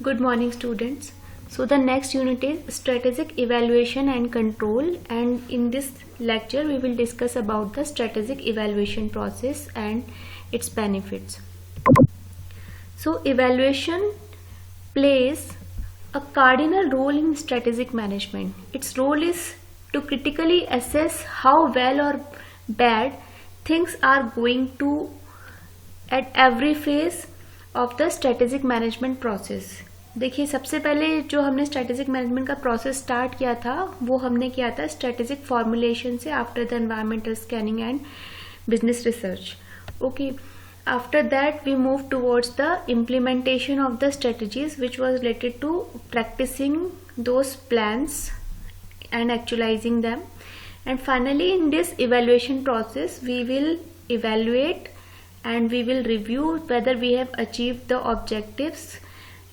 Good morning, students. So the next unit is strategic evaluation and control, and in this lecture we will discuss about the strategic evaluation process and its benefits. So evaluation plays a cardinal role in strategic management. Its role is to critically assess how well or bad things are going to at every phase of the strategic management process. देखिए, सबसे पहले जो हमने strategic management का process start किया था वो हमने किया था स्ट्रेटेजिक फॉर्मुलेशन से after the environmental scanning and business research. Okay, after that we moved towards the implementation of the strategies, which was related to practicing those plans and actualizing them. And finally in this evaluation process we will evaluate and we will review whether we have achieved the objectives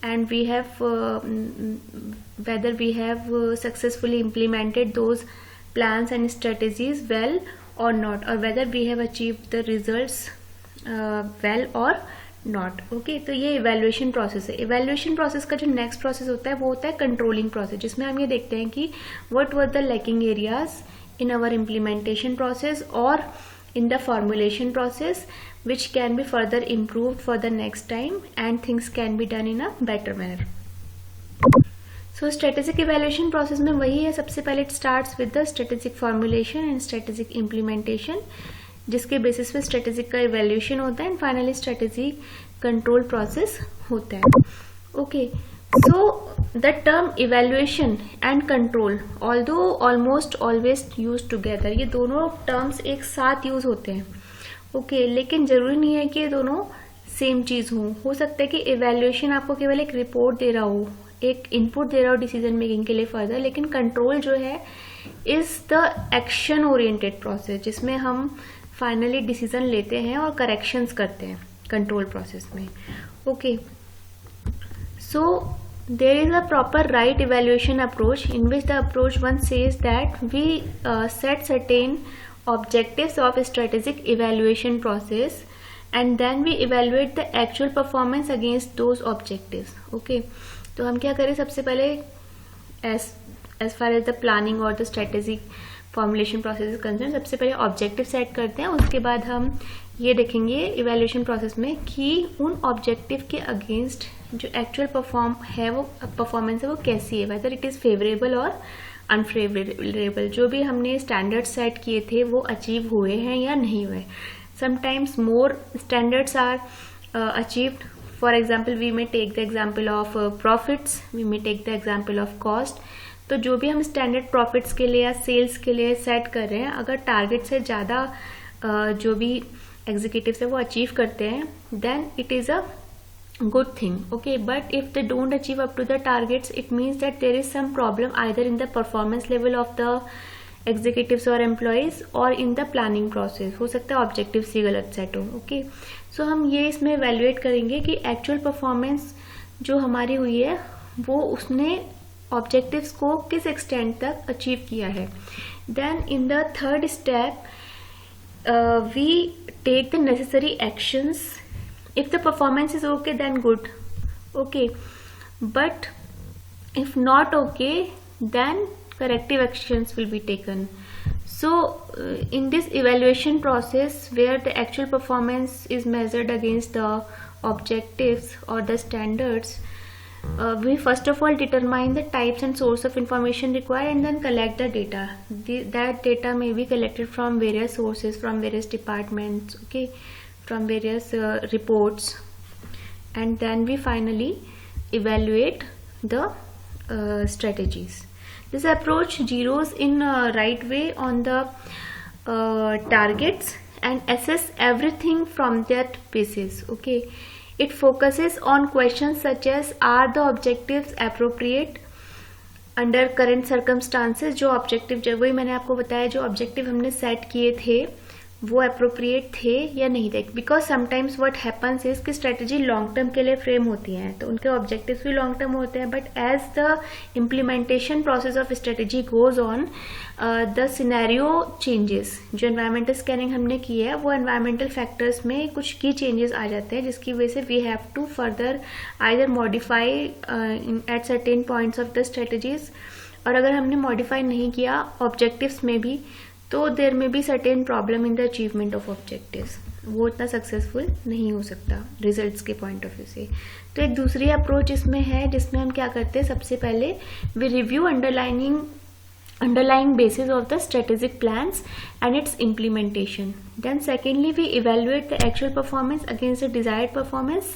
and we have whether we have successfully implemented those plans and strategies well or not, or whether we have achieved the results well or not. Okay, तो ये evaluation process है. Evaluation process का जो next process होता है वो होता है कंट्रोलिंग प्रोसेस, जिसमें हम ये देखते हैं कि what were the lacking areas in our implementation process or in the formulation process, which can be further improved for the next time and things can be done in a better manner. So strategic evaluation process में वही है. सबसे पहले it starts with the strategic formulation and strategic implementation, जिसके basis पे strategic का evaluation होता है and finally strategic control process होता है. Okay, so the term evaluation and control, although almost always used together, ये दोनों terms एक साथ यूज होते हैं. ओके, लेकिन जरूरी नहीं है कि ये दोनों सेम चीज हो सकता है कि evaluation आपको केवल एक रिपोर्ट दे रहा हो, एक इनपुट दे रहा हो डिसीजन मेकिंग के लिए फर्दर, लेकिन कंट्रोल जो है is the action oriented process, जिसमें हम फाइनली डिसीजन लेते हैं और करेक्शंस करते हैं कंट्रोल प्रोसेस में. Okay, so there is a proper right evaluation approach in which the approach one says that we set certain objectives of a strategic evaluation process and then we evaluate the actual performance against those objectives. Okay, तो हम क्या करें, सबसे पहले as far as the planning or the strategic formulation process is concerned, सबसे पहले objective set करते हैं. उसके बाद हम ये देखेंगे इवेल्युएशन प्रोसेस में कि उन ऑब्जेक्टिव के अगेंस्ट जो एक्चुअल परफॉर्मेंस है वो कैसी है, वेदर इट इज़ फेवरेबल और अनफेवरेबल. जो भी हमने स्टैंडर्ड सेट किए थे वो अचीव हुए हैं या नहीं हुए. Sometimes more standards are achieved. For example we may take the example of profits, we may take the example of cost. तो जो भी हम स्टैंडर्ड प्रॉफिट्स के लिए या सेल्स के लिए सेट कर रहे हैं, अगर टारगेट से ज़्यादा जो भी एग्जीक्यूटिव्स है वो अचीव करते हैं, then it is a good thing. Okay, but if they don't achieve up to the targets, it means that there is some problem either in the performance level of the executives or employees or in the planning process. हो सकता है objectives ही गलत set हो. Okay, so हम ये इसमें evaluate करेंगे कि actual performance जो हमारी हुई है वो उसने objectives को किस extent तक achieve किया है. Then in the third step we take the necessary actions. If the performance is okay, then good. Okay, but if not okay, then corrective actions will be taken. So in this evaluation process where the actual performance is measured against the objectives or the standards, we first of all determine the types and source of information required and then collect the data. That data may be collected from various sources, from various departments, okay, from various reports, and then we finally evaluate the strategies. This approach zeroes in a right way on the targets and assess everything from that basis. Okay, it focuses on questions such as are the objectives appropriate under current circumstances. जो objective, जो वही मैंने आपको बताया, जो objective हमने set किए थे वो अप्रोप्रिएट थे या नहीं थे, because sometimes what happens is कि स्ट्रेटेजी लॉन्ग टर्म के लिए फ्रेम होती हैं तो उनके ऑब्जेक्टिव्स भी लॉन्ग टर्म होते हैं, but as the implementation process of strategy goes on the scenario changes. जो एनवायरमेंटल स्कैनिंग हमने की है वो एनवायरमेंटल फैक्टर्स में कुछ की चेंजेस आ जाते हैं जिसकी वजह से we have to further either modify at certain points of the strategies, और अगर हमने मॉडिफाई नहीं किया ऑब्जेक्टिव्स में भी तो देर में be certain problem in the achievement of objectives, वो इतना सक्सेसफुल नहीं हो सकता रिजल्ट्स के पॉइंट ऑफ व्यू से। तो एक दूसरी अप्रोच इसमें है जिसमें हम क्या करते हैं, सबसे पहले we review underlying basis of the strategic plans and its implementation. Then secondly, we evaluate the actual performance against the desired performance,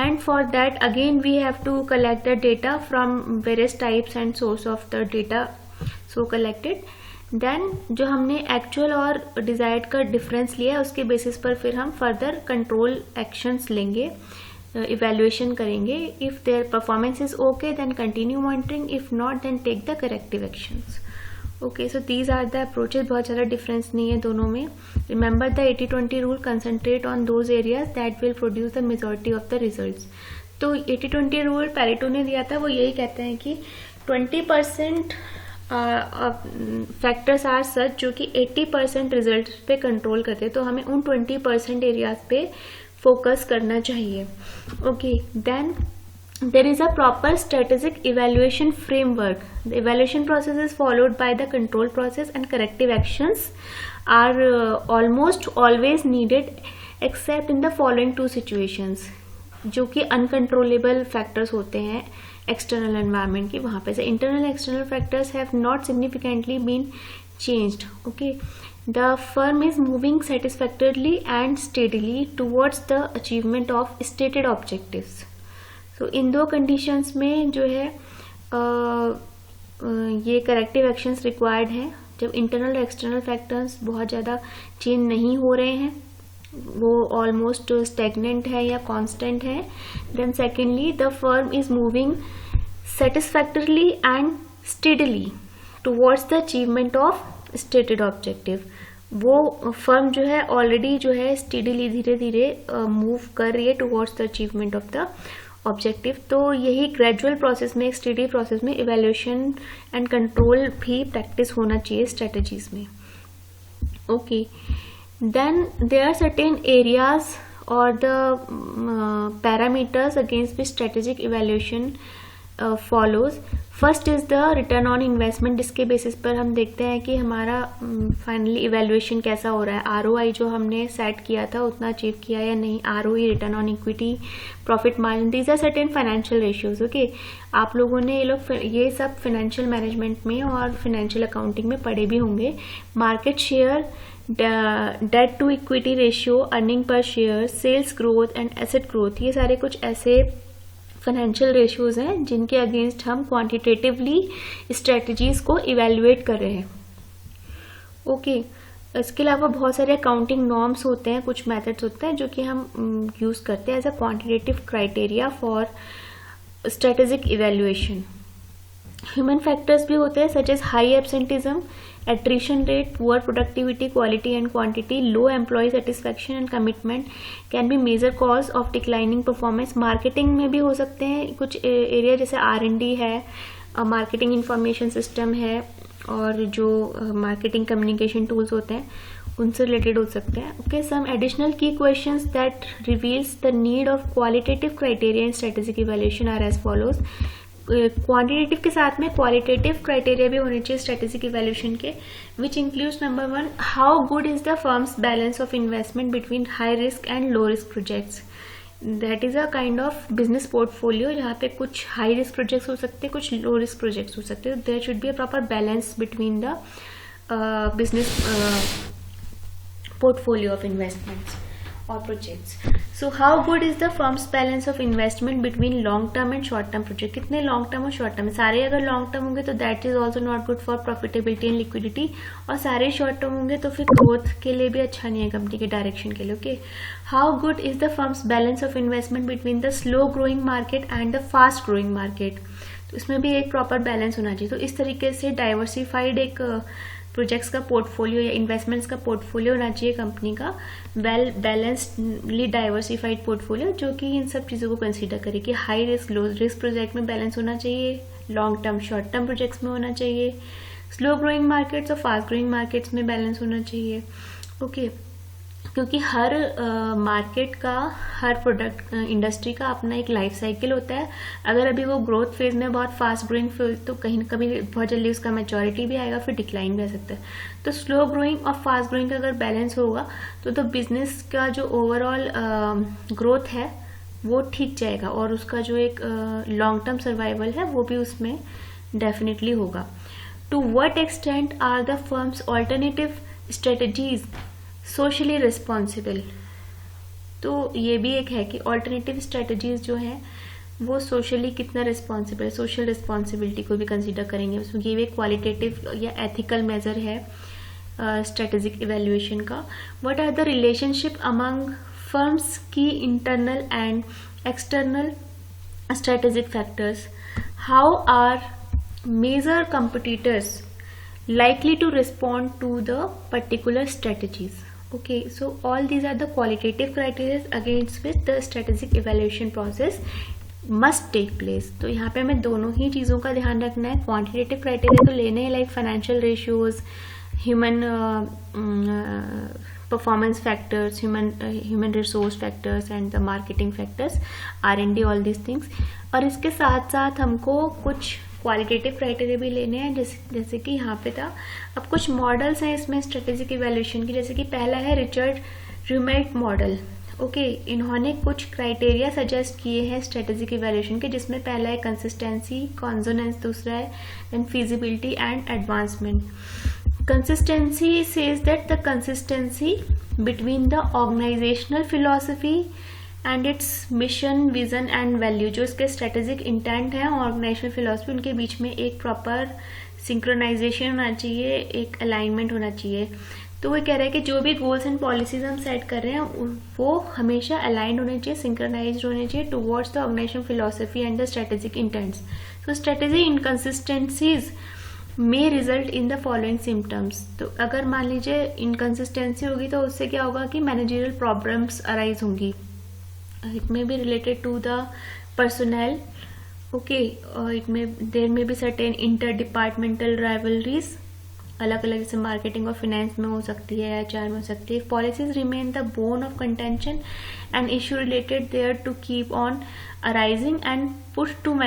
and for that again we have to collect the data from various types and source of the data so collected. Then जो हमने actual और desired का difference लिया है उसके basis पर फिर हम फर्दर कंट्रोल एक्शंस लेंगे, इवेल्युएशन करेंगे. If their performance is okay then continue monitoring, if not then take the corrective actions. Okay, so these are the approaches. बहुत ज़्यादा डिफरेंस नहीं है दोनों में. Remember the 80-20 rule, concentrate on those areas that will produce the majority of the results. तो 80-20 rule Pareto ने दिया था, वो यही कहते हैं कि 20% फैक्टर्स आर सच जो कि 80% रिजल्ट पे कंट्रोल करते हैं, तो हमें उन 20% एरियाज पे फोकस करना चाहिए. Okay, then there is a proper strategic evaluation framework. The evaluation process is followed by the control process and corrective actions are almost always needed except in the following two situations, जो कि uncontrollable factors होते हैं external environment की. वहाँ पे से internal external factors have not significantly been changed. Okay, the firm is moving satisfactorily and steadily towards the achievement of stated objectives. तो इन दो कंडीशंस में जो है ये करेक्टिव एक्शंस रिक्वायर्ड हैं जब इंटरनल एक्सटर्नल फैक्टर्स बहुत ज़्यादा चेंज नहीं हो रहे हैं, वो ऑलमोस्ट स्टेगनेंट है या कांस्टेंट है. Then secondly the firm is moving satisfactorily and steadily towards the achievement of stated objective. वो फर्म जो है ऑलरेडी जो है स्टेडली धीरे धीरे मूव कर रही है towards the achievement of the objective. तो यही ग्रेजुअल प्रोसेस में, एक स्टडी प्रोसेस में इवैल्यूएशन एंड कंट्रोल भी प्रैक्टिस होना चाहिए स्ट्रेटजीज में. Okay, then there are certain areas और the parameters against which strategic evaluation follows. First is the return on investment, जिसके बेसिस पर हम देखते हैं कि हमारा फाइनली इवैल्यूएशन कैसा हो रहा है. आरओआई जो हमने सेट किया था उतना अचीव किया या नहीं, ROI, return on equity, profit margin, these are certain financial ratios. Okay, आप लोगों ने ये सब फाइनेंशियल मैनेजमेंट में और फाइनेंशियल अकाउंटिंग में पढ़े भी होंगे. Market share, debt to equity ratio, earning per share, sales growth and asset growth, ये सारे कुछ ऐसे फाइनेंशियल रेशियोज हैं जिनके अगेंस्ट हम क्वांटिटेटिवली स्ट्रेटजीज को इवेल्युएट कर रहे हैं. ओके, इसके अलावा बहुत सारे अकाउंटिंग नॉर्म्स होते हैं, कुछ मेथड्स होते हैं जो कि हम यूज करते हैं as a quantitative criteria for strategic evaluation. Human factors भी होते हैं such as high absenteeism, attrition rate, poor productivity, quality and quantity, low employee satisfaction and commitment can be major cause of declining performance. Marketing में भी हो सकते हैं कुछ area, जैसे R&D है, मार्केटिंग इंफॉर्मेशन सिस्टम है, और जो मार्केटिंग कम्युनिकेशन टूल्स होते हैं उनसे रिलेटेड हो सकते हैं. ओके, सम एडिशनल की questions that reveals the need of qualitative criteria in strategic evaluation are as follows. Quantitative के साथ में क्वालिटेटिव क्राइटेरिया भी होने चाहिए स्ट्रेटेजिक इवैल्यूएशन के, which includes number 1, how good is the firms balance of investment between high risk and low risk projects. That is a kind of business portfolio जहाँ पे कुछ हाई रिस्क प्रोजेक्ट्स हो सकते हैं, कुछ लो रिस्क प्रोजेक्ट्स हो सकते हैं. There should be a proper balance between the business portfolio of investments or projects. So how good is the firm's balance of investment between long term and short term project? कितने long term और short term है? सारे अगर long term होंगे तो that is also not good for profitability and liquidity, और सारे short term होंगे तो फिर growth के लिए भी अच्छा नहीं है कंपनी के डायरेक्शन के लिए. Okay, how good is the firm's balance of investment between the slow growing market and the fast growing market? तो इसमें भी एक प्रॉपर बैलेंस होना चाहिए. तो इस तरीके से डाइवर्सिफाइड एक प्रोजेक्ट्स का पोर्टफोलियो या इन्वेस्टमेंट्स का पोर्टफोलियो होना चाहिए कंपनी का, वेल बैलेंस्डली डाइवर्सिफाइड पोर्टफोलियो, जो कि इन सब चीज़ों को कंसीडर करे कि high risk low risk project में बैलेंस होना चाहिए, long term short term projects में होना चाहिए, स्लो ग्रोइंग मार्केट्स और फास्ट ग्रोइंग मार्केट्स में बैलेंस होना चाहिए। ओके, क्योंकि हर मार्केट का, हर प्रोडक्ट इंडस्ट्री का अपना एक लाइफ साइकिल होता है। अगर अभी वो ग्रोथ फेज में बहुत फास्ट ग्रोइंग फेज, तो कहीं ना कभी बहुत जल्दी उसका मैच्योरिटी भी आएगा, फिर डिक्लाइन भी आ सकता है। तो स्लो ग्रोइंग और फास्ट ग्रोइंग का अगर बैलेंस होगा तो बिजनेस का जो ओवरऑल ग्रोथ है वो ठीक जाएगा और उसका जो एक लॉन्ग टर्म सर्वाइवल है वो भी उसमें डेफिनेटली होगा। To what extent are the firms alternative strategies socially responsible? तो ये भी एक है कि ऑल्टरनेटिव स्ट्रेटजीज जो है वो सोशली कितना रिस्पॉन्सिबल है, सोशल रिस्पॉन्सिबिलिटी को भी कंसीडर करेंगे उसमें। ये भी क्वालिटेटिव या एथिकल मेजर है स्ट्रेटेजिक इवेल्युएशन का। What are the relationship among firms की internal and external strategic factors? How are major competitors likely to respond to the particular strategies? Okay, so all these are the qualitative criteria against which the strategic evaluation process must take place. तो यहाँ पे हमें दोनों ही चीज़ों का ध्यान रखना है। क्वांटिटेटिव क्राइटेरिया तो लेने हैं, like financial ratios, human performance factors, human resource factors and the marketing factors, R&D, all these things. और इसके साथ साथ हमको कुछ क्वालिटेटिव क्राइटेरिया भी लेने हैं, जैसे कि यहाँ पे था। अब कुछ मॉडल्स हैं इसमें स्ट्रेटेजिक इवैल्यूएशन की, जैसे कि पहला है रिचर्ड र्यूमेल्ट मॉडल। ओके, इन्होंने कुछ क्राइटेरिया सजेस्ट किए हैं स्ट्रेटेजिक इवैल्यूएशन के, जिसमें पहला है कंसिस्टेंसी, कॉन्सोनेंस, दूसरा है then feasibility and advancement. Consistency says that the consistency between the organisational philosophy and its mission, vision and value, जो इसके स्ट्रेटेजिक इंटेंट है ऑर्गेनाइजेशनल फिलॉसफी, उनके बीच में एक प्रॉपर सिंक्रोनाइजेशन होना चाहिए, एक अलाइनमेंट होना चाहिए। तो वो कह रहे हैं कि जो भी गोल्स एंड पॉलिसीज हम सेट कर रहे हैं वो हमेशा अलाइंड होने चाहिए, सिंक्रोनाइज्ड होने चाहिए towards the organisation philosophy and the strategic intents. तो strategic inconsistencies may result in the following symptoms. तो अगर मान लीजिए इनकंसिस्टेंसी होगी तो उससे क्या होगा कि मैनेजरियल प्रॉब्लम्स अराइज होंगी। It may be related to the personnel. Okay, there may be certain interdepartmental rivalries. अलग अलग जैसे मार्केटिंग और फाइनेंस में हो सकती है, HR में हो सकती है। Policies remain the bone of contention and issue related thereto keep on arising and push to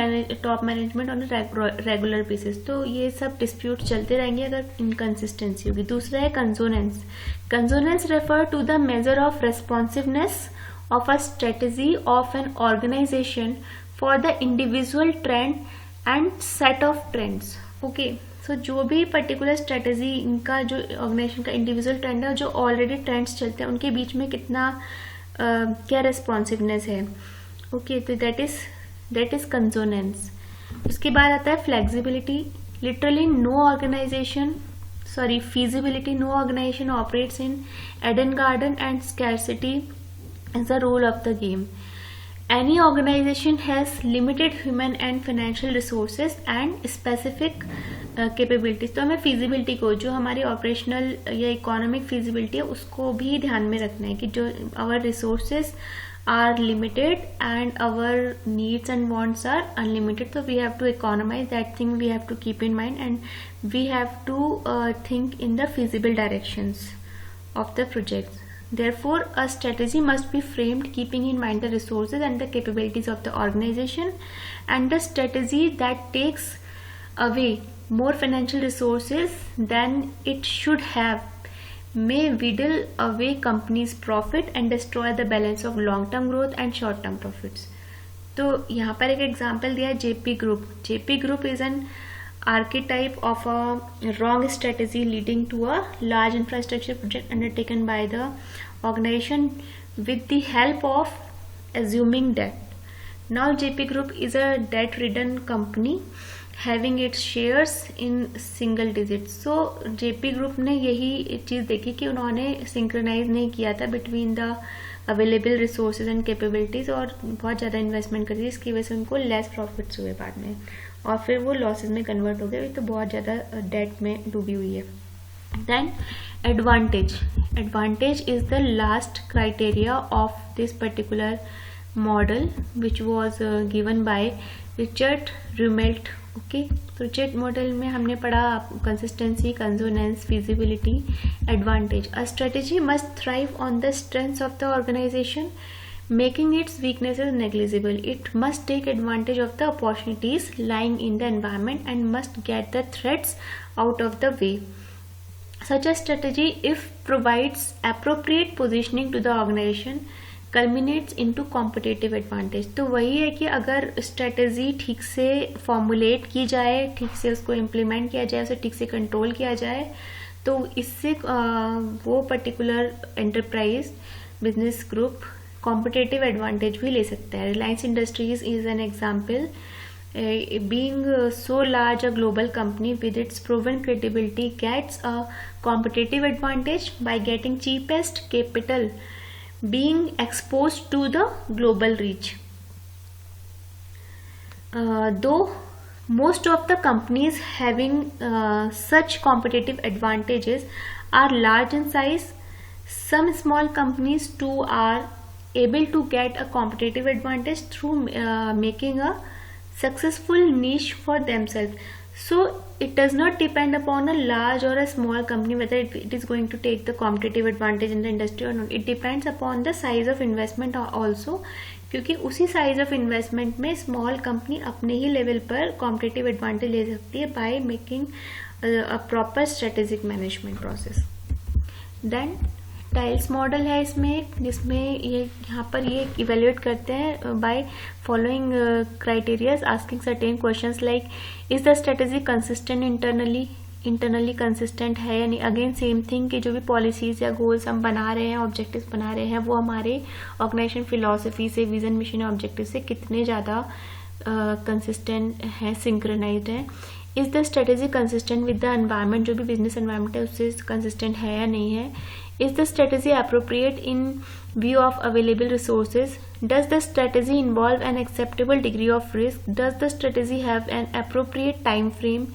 top management on regular basis. तो ये सब डिस्प्यूट चलते रहेंगे अगर इनकंसिस्टेंसी होगी। दूसरा है consonance. Consonance refer to the measure of responsiveness of a strategy of an organization for the individual trend and set of trends. Okay, so जो भी पर्टिकुलर स्ट्रेटेजी इनका जो ऑर्गेनाइजेशन का इंडिविजुअल ट्रेंड है, जो ऑलरेडी ट्रेंड्स चलते हैं उनके बीच में कितना क्या रेस्पॉन्सिवनेस है। ओके, तो दैट इज कंसोनेंस। उसके बाद आता है flexibility. Literally feasibility, no organization operates in Eden garden and scarcity is the rule of the game. Any organization has limited human and financial resources and specific capabilities. तो हमें feasibility को, जो हमारी operational या economic feasibility है, उसको भी ध्यान में रखना है कि जो our resources are limited and our needs and wants are unlimited. So we have to economize, that thing we have to keep in mind, and we have to think in the feasible directions of the projects. Therefore, a strategy must be framed keeping in mind the resources and the capabilities of the organization, and the strategy that takes away more financial resources than it should have may wither away company's profit and destroy the balance of long-term growth and short-term profits. तो यहाँ पर एक example दिया है JP group. JP group is an archetype of a wrong strategy leading to a large infrastructure project undertaken by the organization with the help of assuming debt. Now JP Group is a debt-ridden company having its shares in single digits. So JP Group ने यही चीज़ देखी कि उन्होंने synchronize नहीं किया था between the available resources and capabilities और बहुत ज़्यादा इन्वेस्टमेंट कर दी, इसकी वजह से उनको लेस प्रॉफिट्स हुए बाद में और फिर वो लॉसेस में कन्वर्ट हो गए, तो बहुत ज़्यादा डेट में डूबी हुई है. Then advantage is the last criteria of this particular model, which was given by Richard Rumelt. Okay, तो रिचर्ड मॉडल में हमने पढ़ा consistency, consonance, feasibility, advantage. A strategy must thrive on the strengths of the organisation, making its weaknesses negligible. It must take advantage of the opportunities lying in the environment and must get the threats out of the way. Such a strategy, if provides appropriate positioning to the organization, culminates into competitive advantage. तो वही है कि अगर strategy ठीक से formulate की जाए, ठीक से उसको इम्प्लीमेंट किया जाए, उसे ठीक से कंट्रोल किया जाए, तो इससे वो particular enterprise, business group competitive advantage भी ले सकता है. Reliance industries is an example. Being so large a global company with its proven credibility gets a competitive advantage by getting cheapest capital, being exposed to the global reach. Though most of the companies having such competitive advantages are large in size, some small companies too are able to get a competitive advantage through making a successful niche for themselves. So it does not depend upon a large or a small company whether it is going to take the competitive advantage in the industry or not. It depends upon the size of investment also, क्योंकि उसी size of investment में small company अपने ही level पर competitive advantage ले सकती है by making a proper strategic management process. Then Tilles model है इसमें, जिसमें ये यहाँ पर ये इवेल्युएट करते हैं by following criterias, asking certain questions like is the strategy consistent internally consistent है या नहीं. अगेन सेम थिंग कि जो भी पॉलिसीज या गोल्स हम बना रहे हैं, ऑब्जेक्टिव्स बना रहे हैं, वो हमारे ऑर्गेनाइजेशन फिलॉसफी से, विजन, मिशन या ऑब्जेक्टिव से कितने ज़्यादा कंसिस्टेंट है, सिंक्रोनाइज्ड है. Is the strategy consistent with the environment, जो भी बिजनेस एनवायरनमेंट है उससे कंसिस्टेंट है या नहीं है. Is the strategy appropriate in view of available resources? Does the strategy involve an acceptable degree of risk? Does the strategy have an appropriate time frame?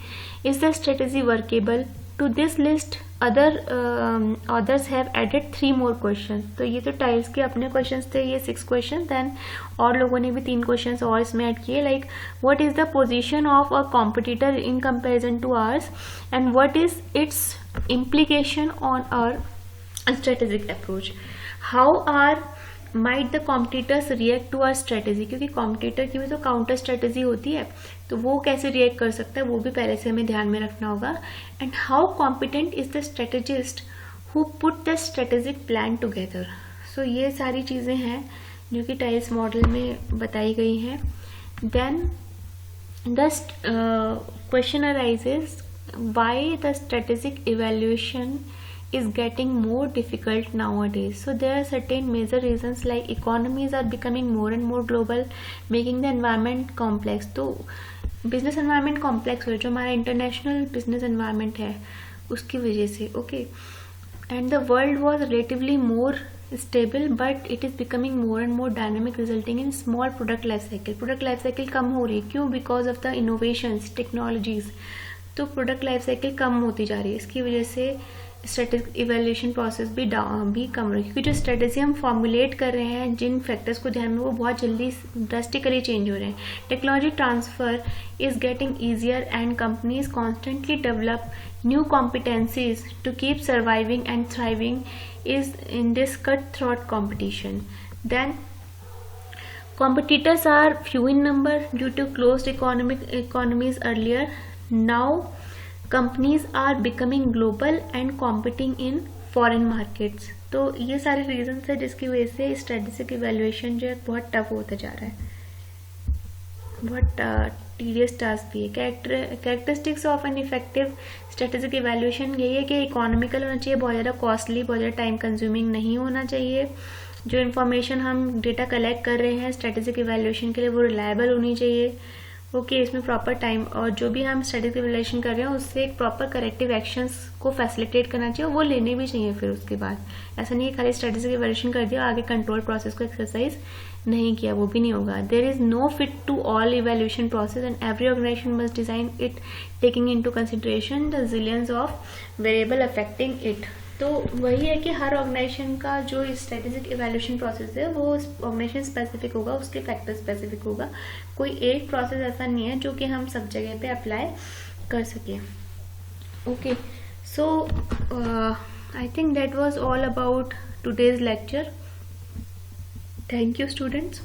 Is the strategy workable? To this list, others have added 3 more questions. तो ये तो tiles के अपने questions थे, ये 6 questions. Then और लोगों ने भी 3 questions और इसमें ऐड किए, like what is the position of a competitor in comparison to ours, and what is its implication on our strategic approach. How might the competitors react to our strategy? क्योंकि competitor की भी तो counter strategy होती है, तो वो कैसे react कर सकता है वो भी पहले से हमें ध्यान में रखना होगा. And how competent is the strategist who put the strategic plan together? So ये सारी चीज़ें हैं जो कि टाइल्स मॉडल में बताई गई हैं. Then the question arises, why the strategic evaluation is getting more difficult nowadays. So there are certain major reasons like economies are becoming more and more global, making the environment complex. तो business environment complex हो, जो हमारा international business environment है उसकी वजह से. Okay, and the world was relatively more stable, but it is becoming more and more dynamic, resulting in small product life cycle. Product life cycle कम हो रही है, क्यों? Because of the innovations, technologies. तो product life cycle कम होती जा रही है, इसकी वजह से स्ट्रेटेजिक इवेल्यूएशन प्रोसेस भी कम रही है, क्योंकि जो स्ट्रेटेजी हम फॉर्मुलेट कर रहे हैं, जिन फैक्टर्स को ध्यान में, वो बहुत जल्दी ड्रास्टिकली चेंज हो रहे हैं. Technology transfer is getting easier and companies constantly develop new competencies to keep surviving and thriving is in this cut throat competition. Then competitors are few in number due to closed economies earlier. Now companies are becoming global and competing in foreign markets. तो ये सारे reasons है जिसकी वजह से strategic evaluation जो है बहुत टफ होता जा रहा है, बहुत टीडियस टास्क भी है. Characteristics of an effective strategic evaluation यही है कि इकोनॉमिकल होना चाहिए, बहुत ज़्यादा कॉस्टली, बहुत ज़्यादा टाइम कंज्यूमिंग नहीं होना चाहिए. जो इन्फॉर्मेशन हम डेटा कलेक्ट कर रहे हैं स्ट्रेटेजिक इवेल्युएशन के लिए वो रिलायबल होनी चाहिए. ओके इसमें प्रॉपर टाइम और जो भी हम स्टैटिस्टिक इवैल्यूएशन कर रहे हैं उससे एक प्रॉपर करेक्टिव एक्शंस को फैसिलिटेट करना चाहिए और वो लेने भी चाहिए फिर उसके बाद। ऐसा नहीं है खाली स्टैटिस्टिक इवैल्यूएशन कर दिया आगे कंट्रोल प्रोसेस को एक्सरसाइज नहीं किया, वो भी नहीं होगा। There is no fit to all evaluation process and every organisation must design it taking into consideration the zillions of variable affecting it. तो वही है कि हर ऑर्गेनाइजेशन का जो स्ट्रेटेजिक इवैल्यूएशन प्रोसेस है वो ऑर्गेनाइजेशन स्पेसिफिक होगा, उसके फैक्टर स्पेसिफिक होगा। कोई एक प्रोसेस ऐसा नहीं है जो कि हम सब जगह पे अप्लाई कर सके। Okay so I think that was all about today's lecture. Thank you students.